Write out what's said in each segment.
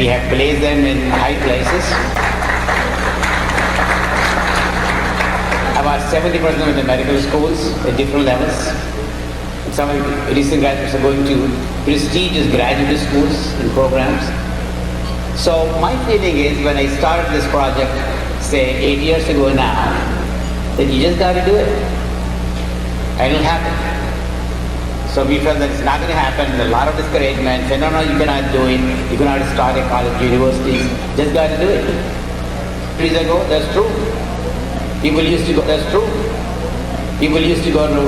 we have placed them in high places. About 70% of the medical schools at different levels. Some of the recent graduates are going to prestigious graduate schools and programs. So my feeling is when I started this project, say 8 years ago now, that you just got to do it. And it'll happen. So we felt that it's not going to happen. There's a lot of discouragement. Say, no, you cannot do it. You cannot start a college, universities. Just got to do it. 3 years ago, that's true. People used to go, that's true. People used to go to,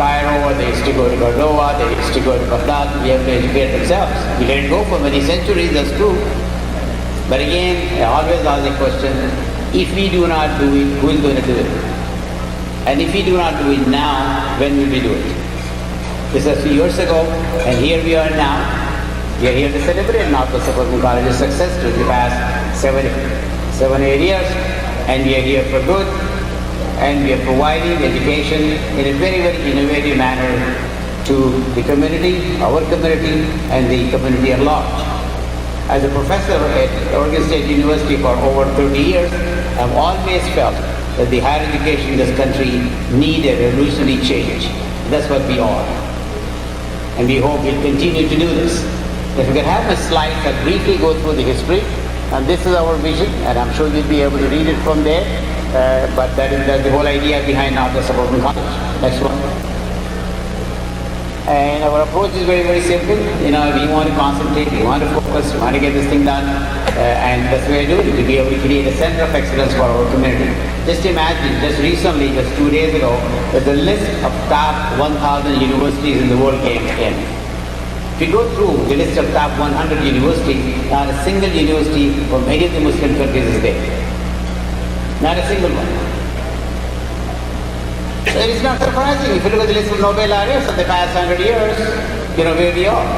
Cairo, they used to go to Cordoba, they used to go to Baghdad. We have to educate themselves. We let it go for many centuries, that's true. But again, I always ask the question, if we do not do it, who is going to do it? And if we do not do it now, when will we do it? This was a few years ago, and here we are now. We are here to celebrate Northwest Suburban College's success through the past 7-8 years, and we are here for good, and we are providing education in a very, very innovative manner to the community, our community, and the community at large. As a professor at Oregon State University for over 30 years, I've always felt that the higher education in this country need a revolutionary change. That's what we are. And we hope we'll continue to do this. If we can have a slide that briefly go through the history, and this is our vision, and I'm sure you'll be able to read it from there, but that's the whole idea behind Northwest Suburban College. Next one. And our approach is very, very simple. We want to concentrate, we want to focus, we want to get this thing done, and that's the way I do it, to be able to create a center of excellence for our community. Just imagine, just recently, just 2 days ago, that the list of top 1,000 universities in the world came in. If you go through the list of top 100 universities, not a single university from any of the Muslim countries is there. Not a single one. So it's not surprising. If you look at the list of Nobel laureates of the past 100 years, you know where we are.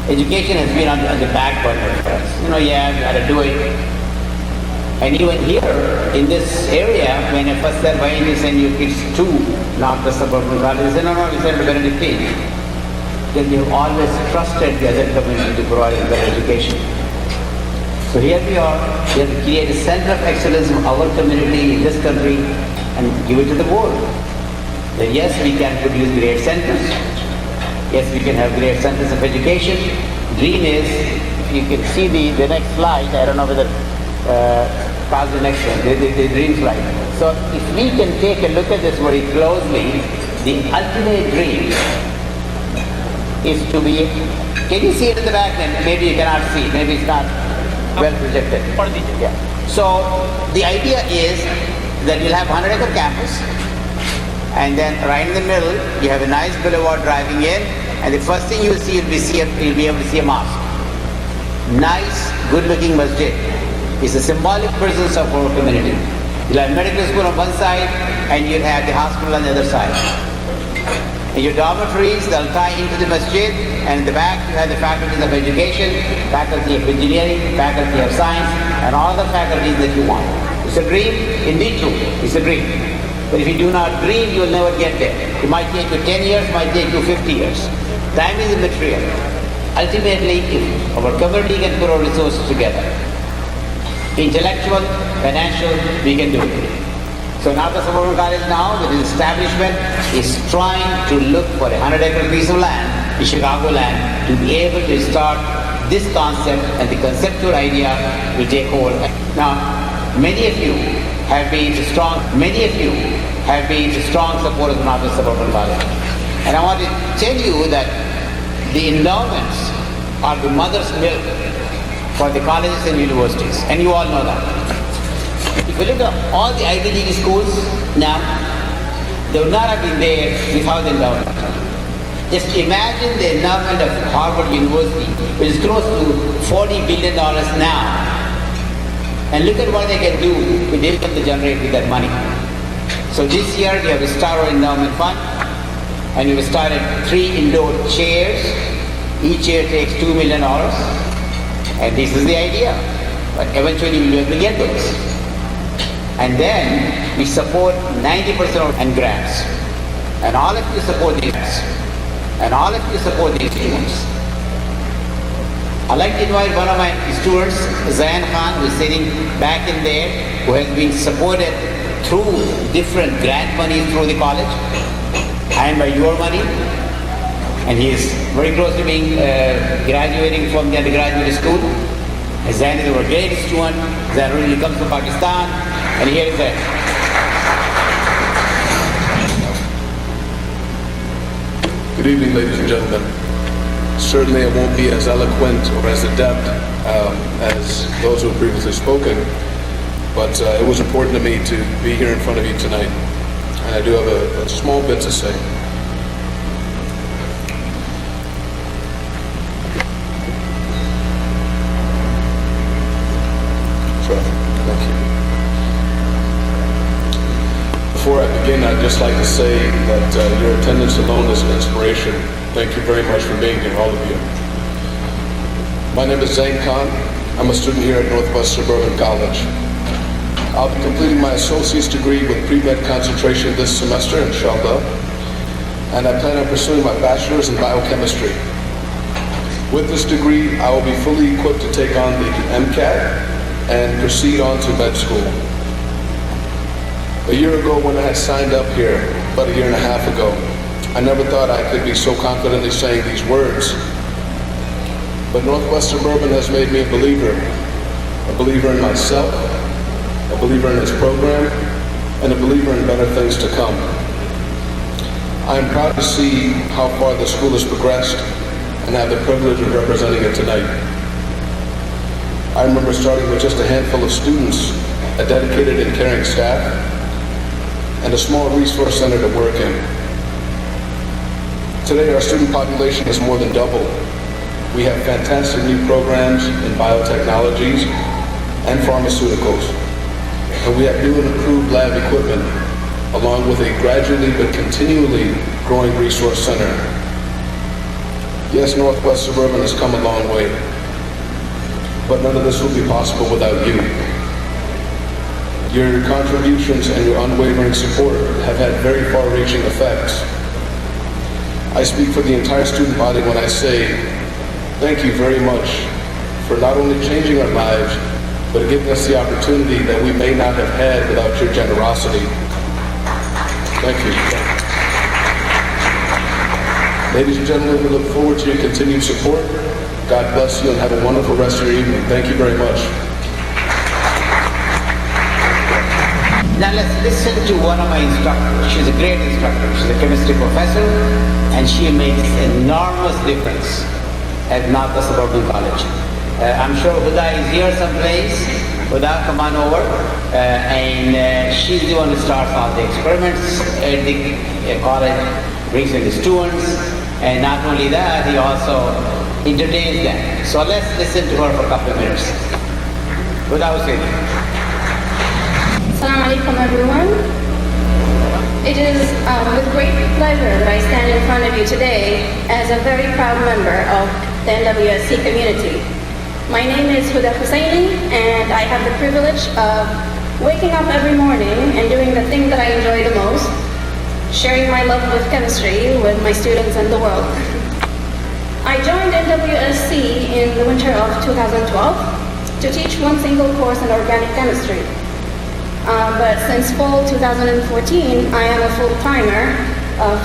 Education has been on the back burner for us. We got to do it. And even here, in this area, when I first said, why do you send your kids to Northwest Suburban College? They said, no, we send to Benedictine. Because we have always trusted the other community to provide better education. So here we are. We have to create a center of excellence in our community, in this country, and give it to the world. That yes, we can produce great centers. Yes, we can have great centers of education. Dream is, if you can see the next slide, I don't know whether, pass the next one, the dream slide. So if we can take a look at this very closely, the ultimate dream is to be, can you see it in the back then? Maybe you cannot see, maybe it's not well projected. Yeah. So the idea is that you'll have 100-acre campus, and then right in the middle, you have a nice boulevard driving in, and the first thing you'll see, you'll be able to see a mosque. Nice, good-looking masjid. It's a symbolic presence of our community. You'll have medical school on one side, and you'll have the hospital on the other side. In your dormitories, they'll tie into the masjid, and in the back, you have the faculties of education, faculty of engineering, faculty of science, and all the faculties that you want. It's a dream, indeed true, it's a dream. But if you do not dream, you will never get there. It might take you 10 years, it might take you 50 years. Time is immaterial. Ultimately, if our community can put our resources together, intellectual, financial, we can do it. So Northwest Suburban College now, with its establishment, is trying to look for a 100-acre piece of land, the Chicago land, to be able to start this concept, and the conceptual idea will take hold. Now, many of you have been strong supporters of Northwest Suburban College. And I want to tell you that the endowments are the mother's milk for the colleges and universities, and you all know that. If you look at all the Ivy League schools now, they would not have been there without the endowment. Just imagine the endowment of Harvard University, which is close to $40 billion now. And look at what they can do with the income they generate with that money. So this year we have a Star Endowment Fund, and we've started 3 indoor chairs. Each chair takes $2 million, and this is the idea. But eventually we'll be able to get those. And then we support 90% of and grants. And all of you support these grants. And all of you support these students. I'd like to invite one of my students, Zain Khan, who is sitting back in there, who has been supported through different grant monies through the college and by your money. And he is very close to being graduating from the undergraduate school. Zain is our great student. Zain originally comes from Pakistan, and here is Zain. Good evening, ladies and gentlemen. Certainly I won't be as eloquent or as adept as those who have previously spoken, but it was important to me to be here in front of you tonight, and I do have a small bit to say. Thank you. Before I begin, I'd just like to say that your attendance alone is an inspiration. Thank you very much for being here, all of you. My name is Zain Khan. I'm a student here at Northwest Suburban College. I'll be completing my associate's degree with pre-med concentration this semester, inshallah, and I plan on pursuing my bachelor's in biochemistry. With this degree, I will be fully equipped to take on the MCAT and proceed on to med school. A year ago, when I had signed up here, about a year and a half ago, I never thought I could be so confidently saying these words. But Northwest Suburban has made me a believer in myself, a believer in its program, and a believer in better things to come. I am proud to see how far the school has progressed and have the privilege of representing it tonight. I remember starting with just a handful of students, a dedicated and caring staff, and a small resource center to work in. Today, our student population has more than doubled. We have fantastic new programs in biotechnologies and pharmaceuticals, and we have new and improved lab equipment, along with a gradually but continually growing resource center. Yes, Northwest Suburban has come a long way, but none of this would be possible without you. Your contributions and your unwavering support have had very far-reaching effects. I speak for the entire student body when I say, thank you very much for not only changing our lives, but giving us the opportunity that we may not have had without your generosity. Thank you. Ladies and gentlemen, we look forward to your continued support. God bless you and have a wonderful rest of your evening. Thank you very much. Now let's listen to one of my instructors. She's a great instructor. She's a chemistry professor, and she makes enormous difference at Northwest Suburban College. I'm sure Huda is here someplace. Huda, come on over. And she's the one who starts all the experiments at the college, brings in the students, and not only that, he also entertains them. So let's listen to her for a couple of minutes. Huda Hussein. Assalamu alaikum everyone. It is with great pleasure that I stand in front of you today as a very proud member of the NWSC community. My name is Huda Husseini, and I have the privilege of waking up every morning and doing the thing that I enjoy the most, sharing my love of chemistry with my students and the world. I joined NWSC in the winter of 2012 to teach one single course in organic chemistry. But since fall 2014, I am a full-timer,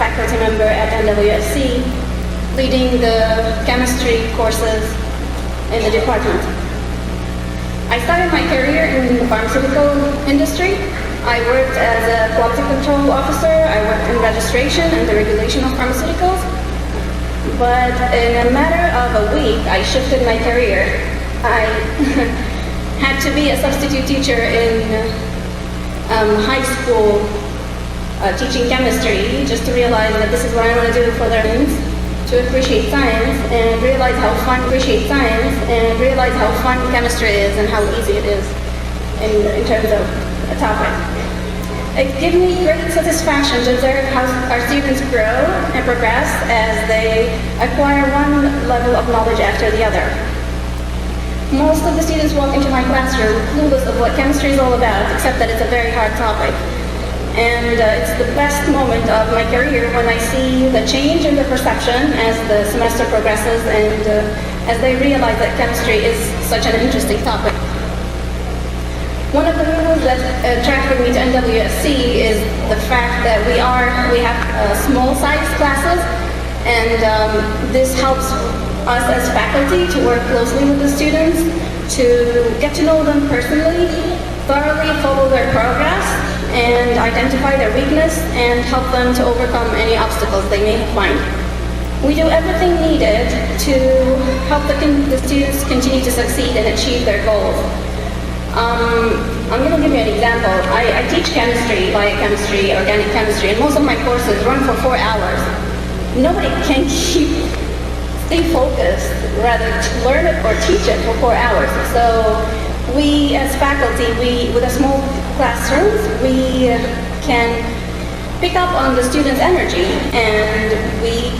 faculty member at NWSC, leading the chemistry courses in the department. I started my career in the pharmaceutical industry. I worked as a quality control officer. I worked in registration and the regulation of pharmaceuticals. But in a matter of a week, I shifted my career. I had to be a substitute teacher in high school teaching chemistry, just to realize that this is what I want to do for their ends, to appreciate science and realize how fun chemistry is and how easy it is in terms of a topic. It gives me great satisfaction to observe how our students grow and progress as they acquire one level of knowledge after the other. Most of the students walk into my classroom clueless of what chemistry is all about, except that it's a very hard topic. And it's the best moment of my career when I see the change in the perception as the semester progresses and as they realize that chemistry is such an interesting topic. One of the reasons that attracted me to NWSC is the fact that we have small size classes, and this helps us as faculty to work closely with the students, to get to know them personally, thoroughly follow their progress, and identify their weakness, and help them to overcome any obstacles they may find. We do everything needed to help the students continue to succeed and achieve their goals. I'm going to give you an example. I teach chemistry, biochemistry, organic chemistry, and most of my courses run for 4 hours. Nobody can stay focused, rather to learn it or teach it for 4 hours. So we as faculty, with a small classrooms, we can pick up on the students' energy, and we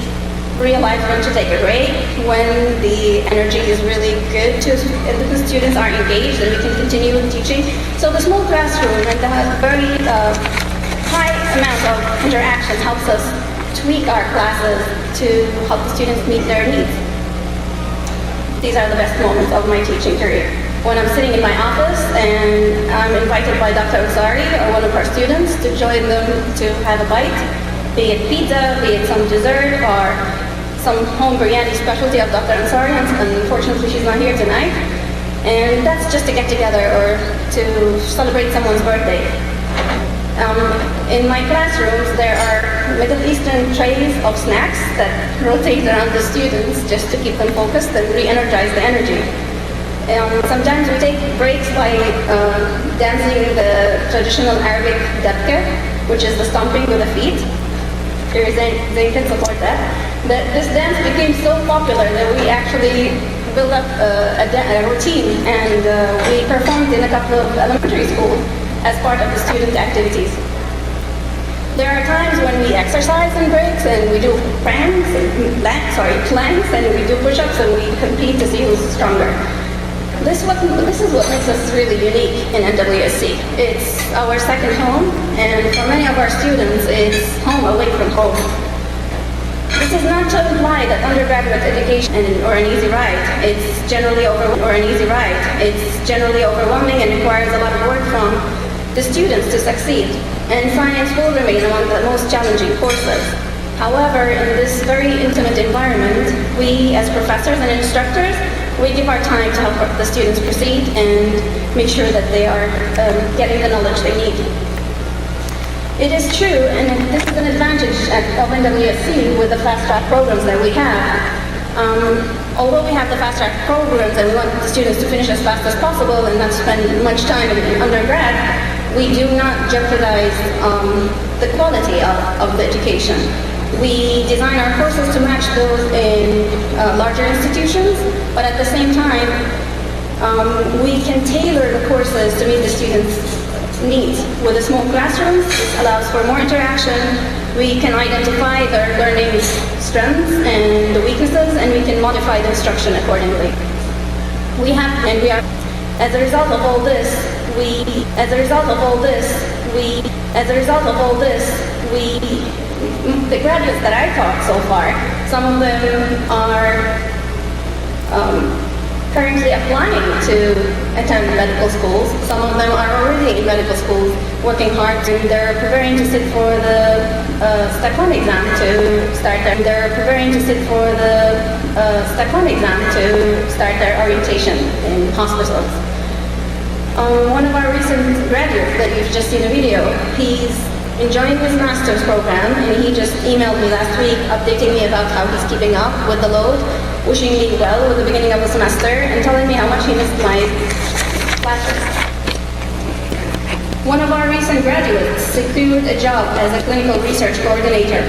realize when to take a break, when the energy is really good and the students are engaged, and we can continue with teaching. So the small classroom and the very high amount of interaction helps us tweak our classes to help the students meet their needs. These are the best moments of my teaching career. When I'm sitting in my office and I'm invited by Dr. Ansari or one of our students to join them to have a bite, be it pizza, be it some dessert, or some home biryani specialty of Dr. Ansari, and unfortunately she's not here tonight. And that's just to get together or to celebrate someone's birthday. In my classrooms, there are Middle Eastern trays of snacks that rotate around the students just to keep them focused and re-energize the energy. Sometimes we take breaks by dancing the traditional Arabic dabka, which is the stomping with the feet. They can support that. This dance became so popular that we actually built up a routine, and we performed in a couple of elementary schools as part of the student activities. There are times when we exercise in breaks, and we do planks, and we do push-ups, and we compete to see who's stronger. This is what makes us really unique in NWSC. It's our second home, and for many of our students, it's home away from home. This is not to imply that undergraduate education or an easy ride. It's generally overwhelming and requires a lot of work from the students to succeed, and science will remain among the most challenging courses. However, in this very intimate environment, we as professors and instructors, we give our time to help the students proceed and make sure that they are getting the knowledge they need. It is true, and this is an advantage of NWSC with the fast-track programs that we have. Although we have the fast-track programs and we want the students to finish as fast as possible and not spend much time in undergrad, we do not jeopardize the quality of the education. We design our courses to match those in larger institutions, but at the same time, we can tailor the courses to meet the students' needs. With the small classrooms, this allows for more interaction. We can identify their learning strengths and the weaknesses, and we can modify the instruction accordingly. As a result of all this, the graduates that I taught so far, some of them are currently applying to attend medical schools. Some of them are already in medical schools, working hard, and they're preparing to sit for the step 1 exam to start their orientation in hospitals. One of our recent graduates that you've just seen a video, he's enjoying his master's program, and he just emailed me last week updating me about how he's keeping up with the load, wishing me well with the beginning of the semester, and telling me how much he missed my classes. One of our recent graduates secured a job as a clinical research coordinator,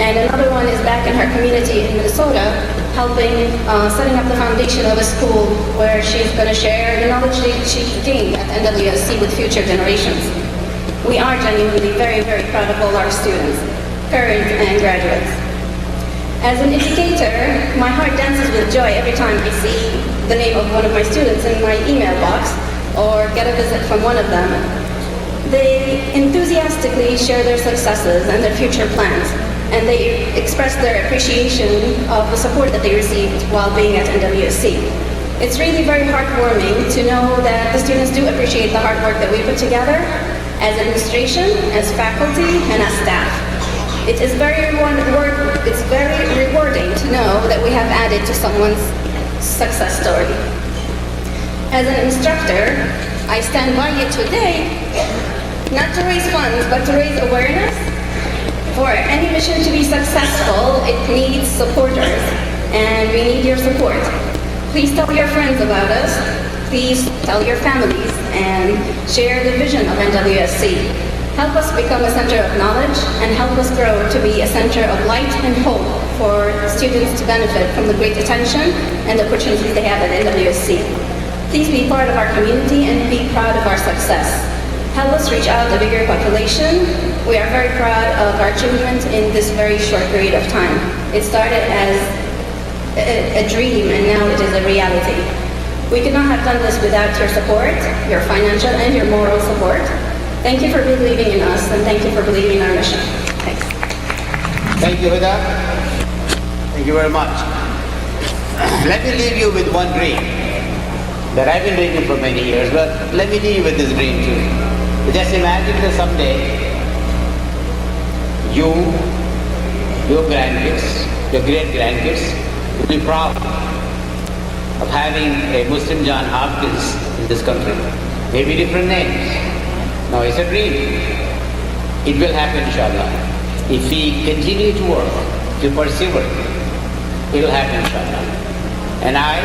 and another one is back in her community in Minnesota, helping setting up the foundation of a school where she's going to share the knowledge she gained at NWSC with future generations. We are genuinely very, very proud of all our students, current and graduates. As an educator, my heart dances with joy every time I see the name of one of my students in my email box or get a visit from one of them. They enthusiastically share their successes and their future plans. and they expressed their appreciation of the support that they received while being at NWSC. It's really very heartwarming to know that the students do appreciate the hard work that we put together as administration, as faculty, and as staff. It is very rewarding to know that we have added to someone's success story. As an instructor, I stand by you today, not to raise funds, but to raise awareness. For any mission to be successful, it needs supporters, and we need your support. Please tell your friends about us. Please tell your families and share the vision of NWSC. Help us become a center of knowledge and help us grow to be a center of light and hope for students to benefit from the great attention and the opportunities they have at NWSC. Please be part of our community and be proud of our success. Help us reach out to a bigger population. We are very proud of our achievement in this very short period of time. It started as a dream and now it is a reality. We could not have done this without your support, your financial and your moral support. Thank you for believing in us and thank you for believing in our mission. Thanks. Thank you, Huda. Thank you very much. Let me leave you with one dream that I've been dreaming for many years, but let me leave you with this dream too. Just imagine that someday you, your grandkids, your great-grandkids will be proud of having a Muslim John Hopkins in this country. Maybe different names. No, it's a dream. It will happen, inshallah. If we continue to work, to pursue it, it will happen, inshallah. And I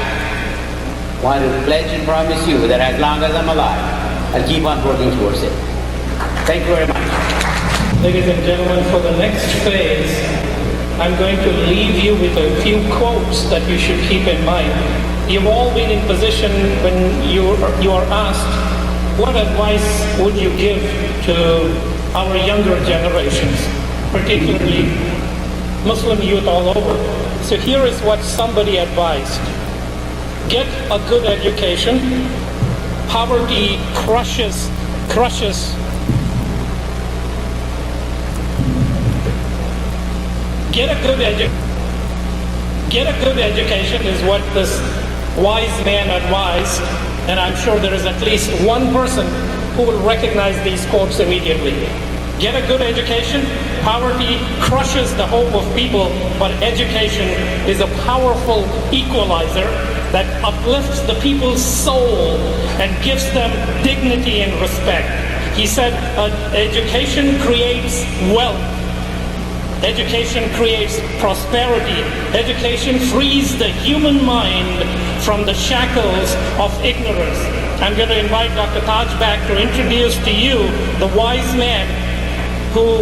want to pledge and promise you that as long as I'm alive, I'll keep on working towards it. Thank you very much. Ladies and gentlemen, for the next phase, I'm going to leave you with a few quotes that you should keep in mind. You've all been in position when you are asked, what advice would you give to our younger generations, particularly Muslim youth all over? So here is what somebody advised. Get a good education. Poverty crushes. Get a good education is what this wise man advised, and I'm sure there is at least one person who will recognize these quotes immediately. Get a good education. Poverty crushes the hope of people, but education is a powerful equalizer that uplifts the people's soul and gives them dignity and respect. He said, education creates wealth. Education creates prosperity. Education frees the human mind from the shackles of ignorance. I'm going to invite Dr. Taj back to introduce to you the wise man who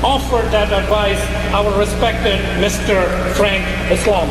offered that advice, our respected Mr. Frank Islam.